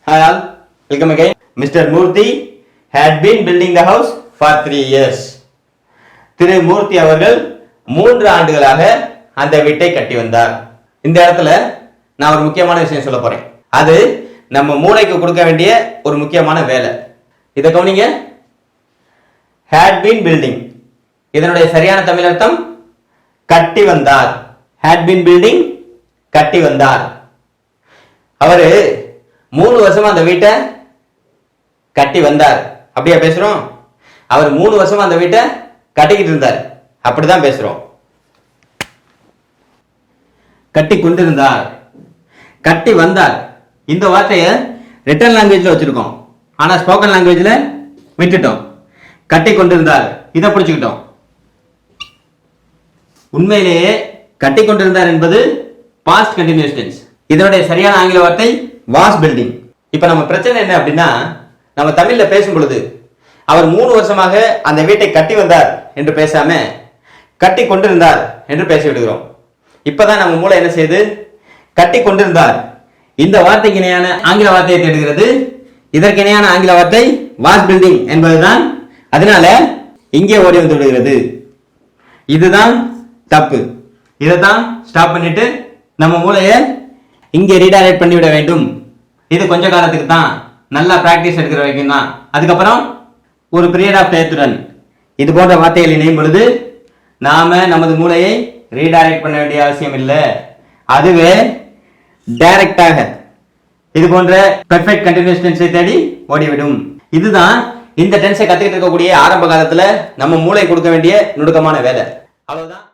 Hi all, welcome again. Mr. Murthy had been building the house for 3 years. திரு மூர்த்தி அவர்கள் 3 ஆண்டுகளாக அந்த வீட்டை கட்டி வந்தார். இந்த இடத்துல நான் ஒரு முக்கியமான விஷயம் சொல்ல போறேன். அது நம்ம மூளைக்கு கொடுக்க வேண்டிய ஒரு முக்கியமான வேலை. இத கவனிங்க. had been building. இதனுடைய சரியான தமிழ் அர்த்தம் கட்டி வந்தார். had been building கட்டி வந்தார். அவரு 3 வருஷமா அந்த வீட்டை கட்டி வந்தார். அப்படியே பேசுறோம். அவர் 3 வருஷமா அந்த வீட்டை கட்டிக்கிட்டு இருந்தார். அப்படிதான் பேசுறோம். கட்டி கொண்டிருந்தார், கட்டி வந்தார். இந்த வார்த்தையை ரிட்டன் லாங்குவேஜ்ல வச்சிருக்கோம், ஆனா ஸ்போக்கன் லாங்குவேஜ்ல விட்டுட்டோம். கட்டி கொண்டிருந்தார் இதை பிடிச்சுக்கிட்டோம். உண்மையிலேயே கட்டி கொண்டிருந்தார் என்பது பாஸ்ட் கண்டினியூஸ் டென்ஸ். இதனுடைய சரியான ஆங்கில வார்த்தை வாஸ் பில்டிங். இப்ப நம்ம பிரச்சனை என்ன அப்படின்னா, நம்ம தமிழ்ல பேசும் பொழுது அவர் 3 வருஷமாக அந்த வீட்டை கட்டி வந்தார் என்று பேசாம கட்டி கொண்டிருந்தார் என்று பேசி விடுகிறோம். இப்பதான் நம்ம மூளை என்ன செய்யுது, கட்டி கொண்டிருந்தார் இந்த வார்த்தைக்கு இணையான ஆங்கில வார்த்தையை தேடுகிறது. இதற்கு இணையான ஆங்கில வார்த்தை வாஸ் பில்டிங் என்பதுதான். அதனால இங்கே ஓடி வந்து விடுகிறது. இதுதான் தப்பு. இதைத்தான் ஸ்டாப் பண்ணிட்டு நம்ம மூளையை இங்கே ரீடைரக்ட் பண்ணி விட வேண்டும். இது கொஞ்ச காலத்துக்கு தான், நல்லா பிராக்டிஸ் எடுக்கிற வரைக்கும் தான். அதுக்கப்புறம் ஒரு பீரியட் ஆஃப் டயத்துடன் இது போன்ற வார்த்தைகள் இணையும் பொழுது நாம நமது மூளையை ரீடைரக்ட் பண்ண வேண்டிய அவசியம் இல்லை. அதுவே டைரக்டாக இது போன்ற பெர்ஃபெக்ட் கண்டினியூஸ் டென்ஸை தேடி ஓடிவிடும். இதுதான் இந்த டென்ஸை கத்துக்கிட்டு இருக்கக்கூடிய ஆரம்ப காலத்துல நம்ம மூளை கொடுக்க வேண்டிய நுணுக்கமான வேலை. அவ்வளவுதான்.